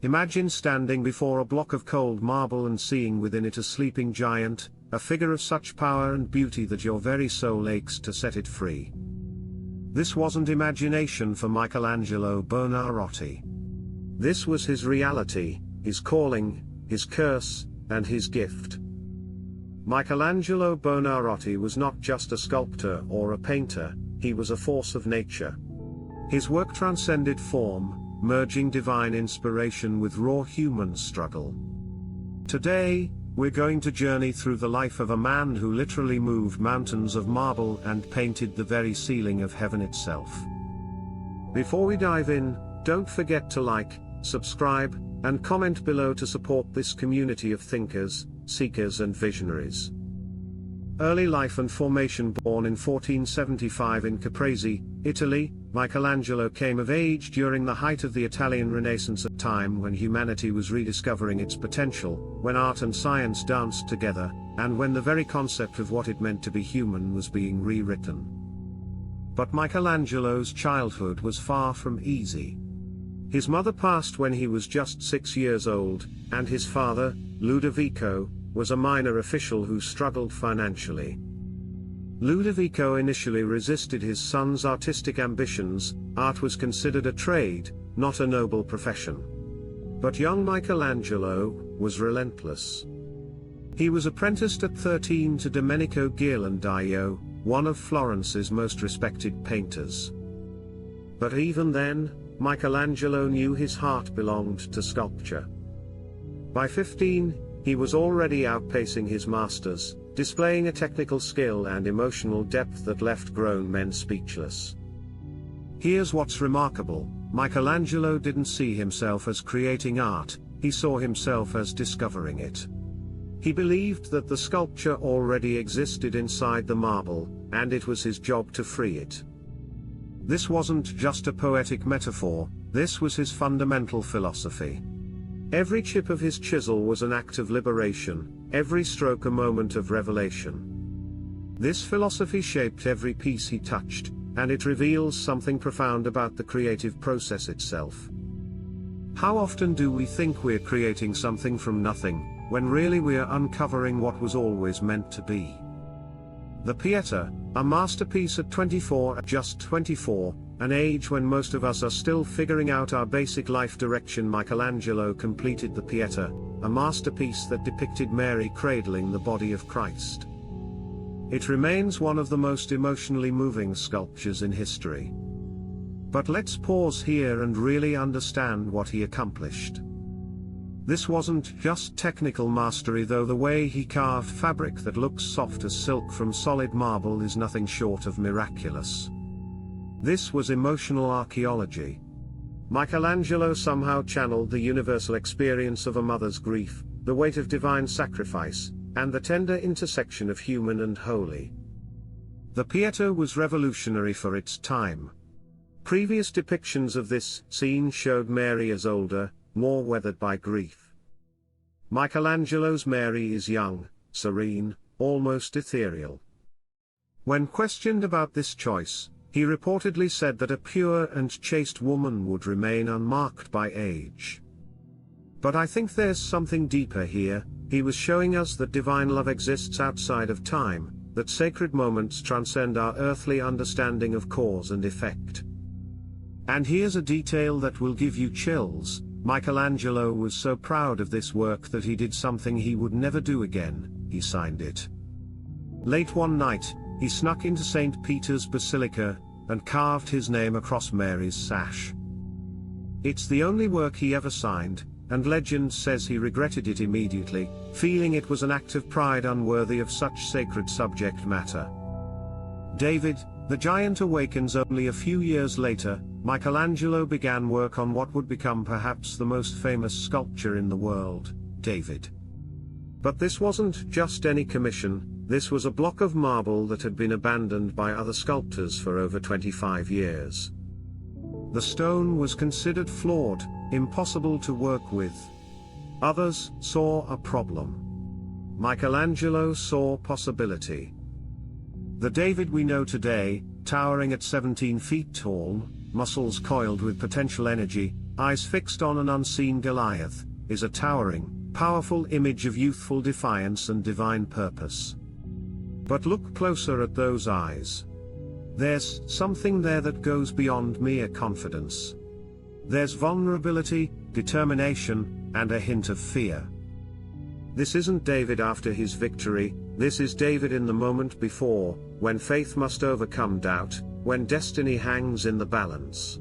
Imagine standing before a block of cold marble and seeing within it a sleeping giant, a figure of such power and beauty that your very soul aches to set it free. This wasn't imagination for Michelangelo Buonarroti. This was his reality, his calling, his curse, and his gift. Michelangelo Buonarroti was not just a sculptor or a painter, he was a force of nature. His work transcended form, merging divine inspiration with raw human struggle. Today, we're going to journey through the life of a man who literally moved mountains of marble and painted the very ceiling of heaven itself. Before we dive in, don't forget to like, subscribe, and comment below to support this community of thinkers, seekers and visionaries. Early life and formation. Born in 1475 in Caprese, Italy, Michelangelo came of age during the height of the Italian Renaissance, a time when humanity was rediscovering its potential, when art and science danced together, and when the very concept of what it meant to be human was being rewritten. But Michelangelo's childhood was far from easy. His mother passed when he was just 6 years old, and his father, Ludovico, was a minor official who struggled financially. Ludovico initially resisted his son's artistic ambitions. Art was considered a trade, not a noble profession. But young Michelangelo was relentless. He was apprenticed at 13 to Domenico Ghirlandaio, one of Florence's most respected painters. But even then, Michelangelo knew his heart belonged to sculpture. By 15, he was already outpacing his masters, displaying a technical skill and emotional depth that left grown men speechless. Here's what's remarkable: Michelangelo didn't see himself as creating art, he saw himself as discovering it. He believed that the sculpture already existed inside the marble, and it was his job to free it. This wasn't just a poetic metaphor, this was his fundamental philosophy. Every chip of his chisel was an act of liberation, every stroke a moment of revelation. This philosophy shaped every piece he touched, and it reveals something profound about the creative process itself. How often do we think we're creating something from nothing, when really we're uncovering what was always meant to be? The Pieta, a masterpiece at 24, just 24, an age when most of us are still figuring out our basic life direction. Michelangelo completed the Pieta, a masterpiece that depicted Mary cradling the body of Christ. It remains one of the most emotionally moving sculptures in history. But let's pause here and really understand what he accomplished. This wasn't just technical mastery, though the way he carved fabric that looks soft as silk from solid marble is nothing short of miraculous. This was emotional archaeology. Michelangelo somehow channeled the universal experience of a mother's grief, the weight of divine sacrifice, and the tender intersection of human and holy. The Pieta was revolutionary for its time. Previous depictions of this scene showed Mary as older, more weathered by grief. Michelangelo's Mary is young, serene, almost ethereal. When questioned about this choice, he reportedly said that a pure and chaste woman would remain unmarked by age. But I think there's something deeper here. He was showing us that divine love exists outside of time, that sacred moments transcend our earthly understanding of cause and effect. And here's a detail that will give you chills: Michelangelo was so proud of this work that he did something he would never do again: he signed it. Late one night, he snuck into St. Peter's Basilica, and carved his name across Mary's sash. It's the only work he ever signed, and legend says he regretted it immediately, feeling it was an act of pride unworthy of such sacred subject matter. David, the giant, awakens. Only a few years later, Michelangelo began work on what would become perhaps the most famous sculpture in the world, David. But this wasn't just any commission. This was a block of marble that had been abandoned by other sculptors for over 25 years. The stone was considered flawed, impossible to work with. Others saw a problem. Michelangelo saw possibility. The David we know today, towering at 17 feet tall, muscles coiled with potential energy, eyes fixed on an unseen Goliath, is a towering, powerful image of youthful defiance and divine purpose. But look closer at those eyes. There's something there that goes beyond mere confidence. There's vulnerability, determination, and a hint of fear. This isn't David after his victory, this is David in the moment before, when faith must overcome doubt, when destiny hangs in the balance.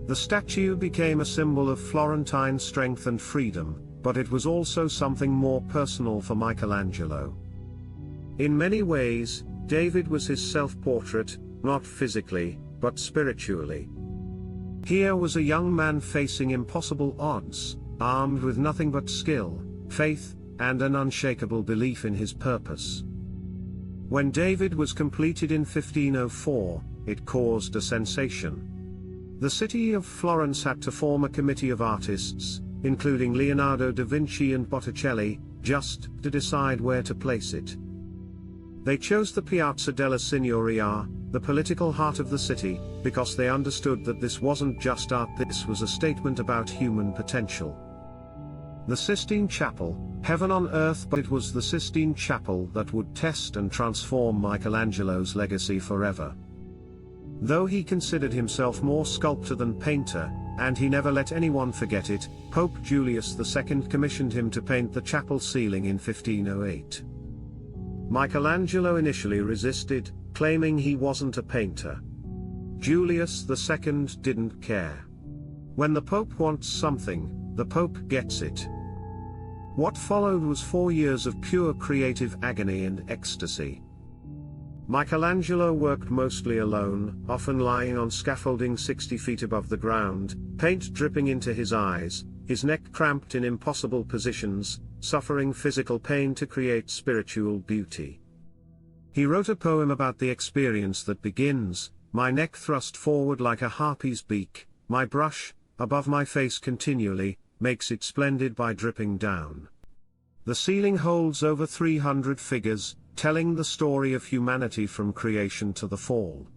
The statue became a symbol of Florentine strength and freedom, but it was also something more personal for Michelangelo. In many ways, David was his self-portrait, not physically, but spiritually. Here was a young man facing impossible odds, armed with nothing but skill, faith, and an unshakable belief in his purpose. When David was completed in 1504, it caused a sensation. The city of Florence had to form a committee of artists, including Leonardo da Vinci and Botticelli, just to decide where to place it. They chose the Piazza della Signoria, the political heart of the city, because they understood that this wasn't just art, this was a statement about human potential. The Sistine Chapel, heaven on earth, but it was the Sistine Chapel that would test and transform Michelangelo's legacy forever. Though he considered himself more sculptor than painter, and he never let anyone forget it, Pope Julius II commissioned him to paint the chapel ceiling in 1508. Michelangelo initially resisted, claiming he wasn't a painter. Julius II didn't care. When the Pope wants something, the Pope gets it. What followed was 4 years of pure creative agony and ecstasy. Michelangelo worked mostly alone, often lying on scaffolding 60 feet above the ground, paint dripping into his eyes, his neck cramped in impossible positions, suffering physical pain to create spiritual beauty. He wrote a poem about the experience that begins, "My neck thrust forward like a harpy's beak, my brush, above my face continually, makes it splendid by dripping down." The ceiling holds over 300 figures, telling the story of humanity from creation to the fall.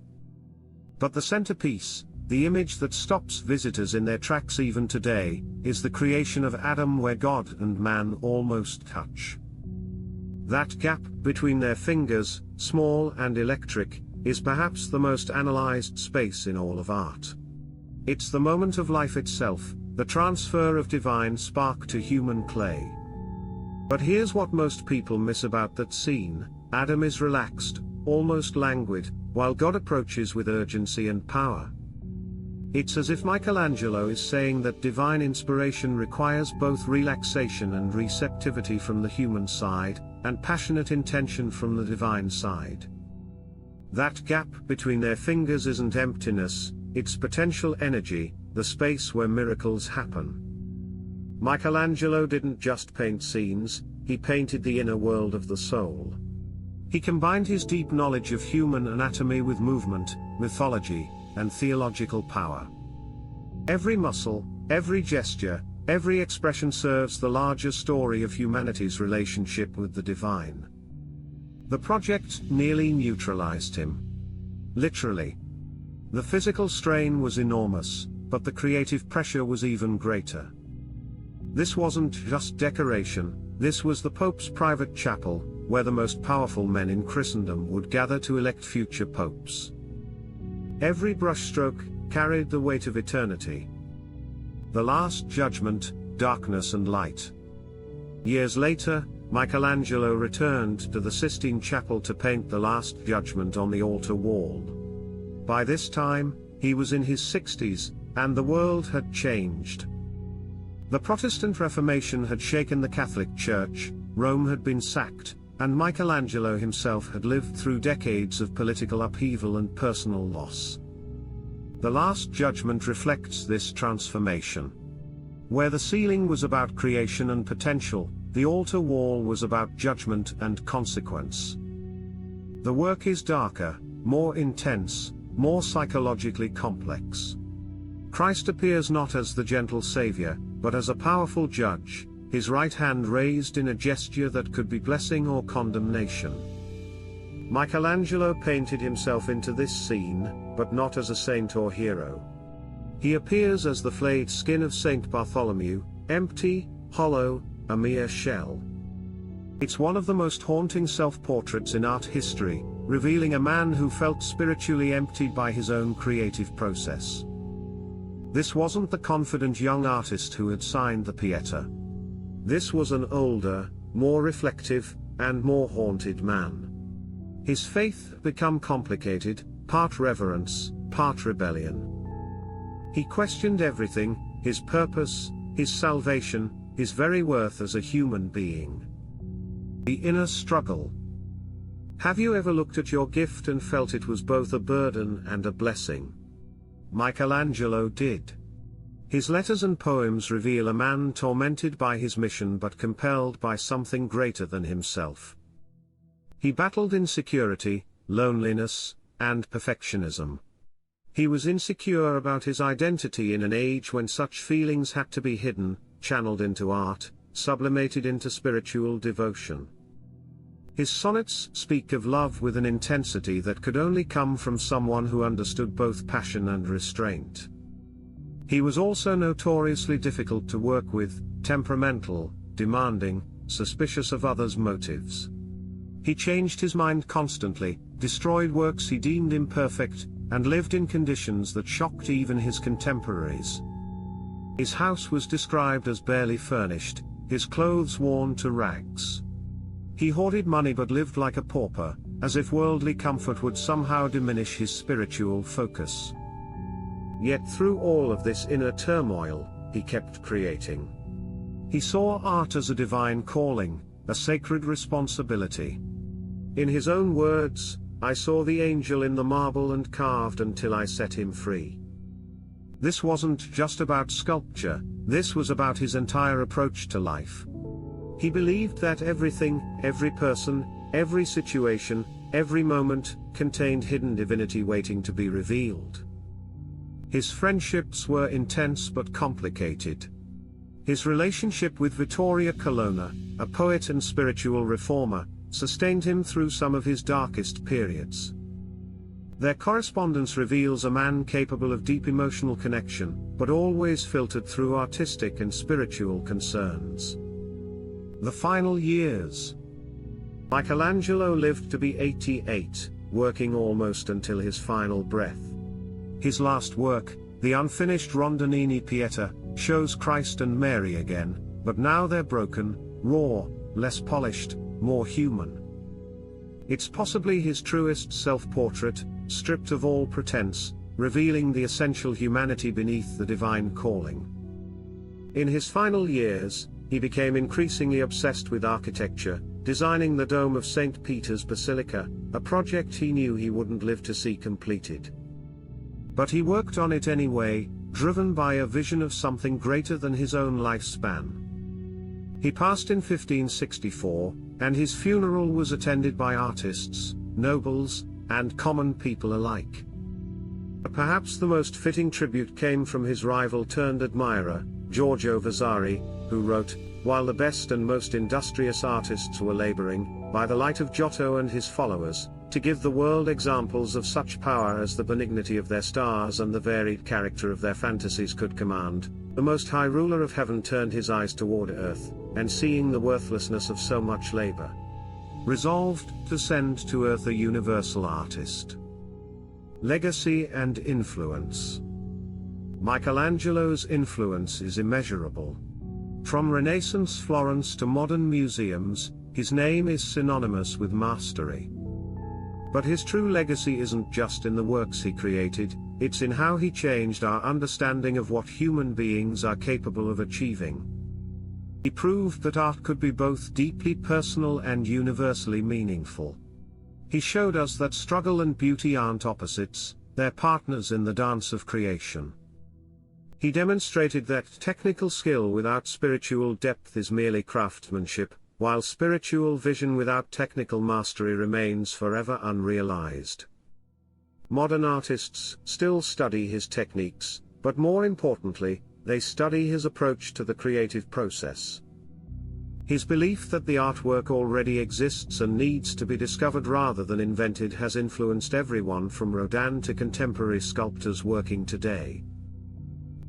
But the centerpiece, the image that stops visitors in their tracks even today, is the creation of Adam, where God and man almost touch. That gap between their fingers, small and electric, is perhaps the most analyzed space in all of art. It's the moment of life itself, the transfer of divine spark to human clay. But here's what most people miss about that scene: Adam is relaxed, almost languid, while God approaches with urgency and power. It's as if Michelangelo is saying that divine inspiration requires both relaxation and receptivity from the human side, and passionate intention from the divine side. That gap between their fingers isn't emptiness, it's potential energy, the space where miracles happen. Michelangelo didn't just paint scenes, he painted the inner world of the soul. He combined his deep knowledge of human anatomy with movement, mythology, and theological power. Every muscle, every gesture, every expression serves the larger story of humanity's relationship with the divine. The project nearly neutralized him. Literally. The physical strain was enormous, but the creative pressure was even greater. This wasn't just decoration, this was the Pope's private chapel, where the most powerful men in Christendom would gather to elect future popes. Every brushstroke carried the weight of eternity. The Last Judgment, darkness and light. Years later, Michelangelo returned to the Sistine Chapel to paint the Last Judgment on the altar wall. By this time, he was in his 60s, and the world had changed. The Protestant Reformation had shaken the Catholic Church, Rome had been sacked, and Michelangelo himself had lived through decades of political upheaval and personal loss. The Last Judgment reflects this transformation. Where the ceiling was about creation and potential, the altar wall was about judgment and consequence. The work is darker, more intense, more psychologically complex. Christ appears not as the gentle Savior, but as a powerful judge, his right hand raised in a gesture that could be blessing or condemnation. Michelangelo painted himself into this scene, but not as a saint or hero. He appears as the flayed skin of Saint Bartholomew, empty, hollow, a mere shell. It's one of the most haunting self-portraits in art history, revealing a man who felt spiritually emptied by his own creative process. This wasn't the confident young artist who had signed the Pieta. This was an older, more reflective, and more haunted man. His faith had become complicated, part reverence, part rebellion. He questioned everything, his purpose, his salvation, his very worth as a human being. The inner struggle. Have you ever looked at your gift and felt it was both a burden and a blessing? Michelangelo did. His letters and poems reveal a man tormented by his mission but compelled by something greater than himself. He battled insecurity, loneliness, and perfectionism. He was insecure about his identity in an age when such feelings had to be hidden, channeled into art, sublimated into spiritual devotion. His sonnets speak of love with an intensity that could only come from someone who understood both passion and restraint. He was also notoriously difficult to work with, temperamental, demanding, suspicious of others' motives. He changed his mind constantly, destroyed works he deemed imperfect, and lived in conditions that shocked even his contemporaries. His house was described as barely furnished, his clothes worn to rags. He hoarded money but lived like a pauper, as if worldly comfort would somehow diminish his spiritual focus. Yet through all of this inner turmoil, he kept creating. He saw art as a divine calling, a sacred responsibility. In his own words, "I saw the angel in the marble and carved until I set him free." This wasn't just about sculpture, this was about his entire approach to life. He believed that everything, every person, every situation, every moment, contained hidden divinity waiting to be revealed. His friendships were intense but complicated. His relationship with Vittoria Colonna, a poet and spiritual reformer, sustained him through some of his darkest periods. Their correspondence reveals a man capable of deep emotional connection, but always filtered through artistic and spiritual concerns. The final years. Michelangelo lived to be 88, working almost until his final breath. His last work, the unfinished Rondinini Pieta, shows Christ and Mary again, but now they're broken, raw, less polished, more human. It's possibly his truest self-portrait, stripped of all pretense, revealing the essential humanity beneath the divine calling. In his final years, he became increasingly obsessed with architecture, designing the dome of St. Peter's Basilica, a project he knew he wouldn't live to see completed. But he worked on it anyway, driven by a vision of something greater than his own lifespan. He passed in 1564, and his funeral was attended by artists, nobles, and common people alike. Perhaps the most fitting tribute came from his rival turned admirer, Giorgio Vasari, who wrote, "While the best and most industrious artists were laboring, by the light of Giotto and his followers, to give the world examples of such power as the benignity of their stars and the varied character of their fantasies could command, the Most High Ruler of Heaven turned his eyes toward earth, and seeing the worthlessness of so much labor, resolved to send to earth a universal artist." Legacy and influence. Michelangelo's influence is immeasurable. From Renaissance Florence to modern museums, his name is synonymous with mastery. But his true legacy isn't just in the works he created, it's in how he changed our understanding of what human beings are capable of achieving. He proved that art could be both deeply personal and universally meaningful. He showed us that struggle and beauty aren't opposites, they're partners in the dance of creation. He demonstrated that technical skill without spiritual depth is merely craftsmanship, while spiritual vision without technical mastery remains forever unrealized. Modern artists still study his techniques, but more importantly, they study his approach to the creative process. His belief that the artwork already exists and needs to be discovered rather than invented has influenced everyone from Rodin to contemporary sculptors working today.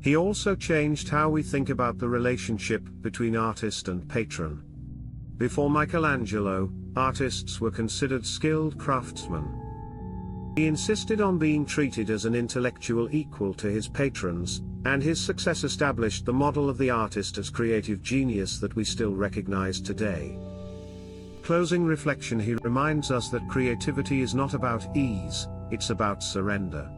He also changed how we think about the relationship between artist and patron. Before Michelangelo, artists were considered skilled craftsmen. He insisted on being treated as an intellectual equal to his patrons, and his success established the model of the artist as creative genius that we still recognize today. Closing reflection, he reminds us that creativity is not about ease, it's about surrender.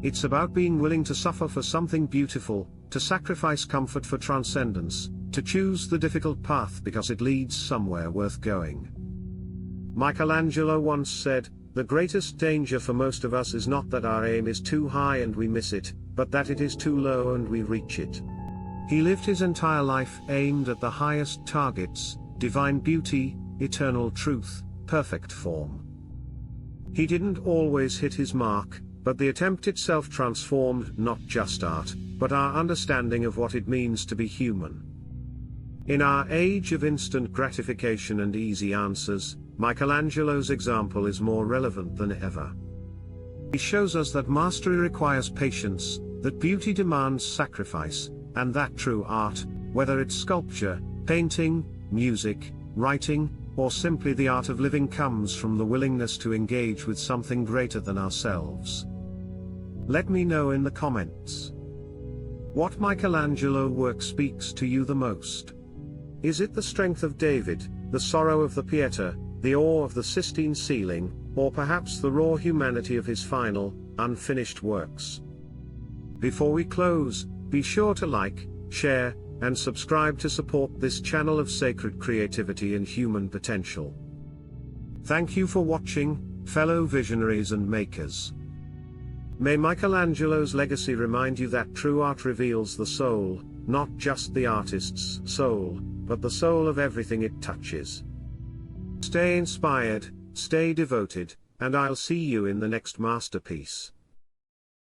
It's about being willing to suffer for something beautiful, to sacrifice comfort for transcendence, to choose the difficult path because it leads somewhere worth going. Michelangelo once said, "The greatest danger for most of us is not that our aim is too high and we miss it, but that it is too low and we reach it." He lived his entire life aimed at the highest targets: divine beauty, eternal truth, perfect form. He didn't always hit his mark, but the attempt itself transformed not just art, but our understanding of what it means to be human. In our age of instant gratification and easy answers, Michelangelo's example is more relevant than ever. He shows us that mastery requires patience, that beauty demands sacrifice, and that true art, whether it's sculpture, painting, music, writing, or simply the art of living, comes from the willingness to engage with something greater than ourselves. Let me know in the comments. What Michelangelo work speaks to you the most? Is it the strength of David, the sorrow of the Pieta, the awe of the Sistine ceiling, or perhaps the raw humanity of his final, unfinished works? Before we close, be sure to like, share, and subscribe to support this channel of sacred creativity and human potential. Thank you for watching, fellow visionaries and makers. May Michelangelo's legacy remind you that true art reveals the soul, not just the artist's soul, but the soul of everything it touches. Stay inspired, stay devoted, and I'll see you in the next masterpiece.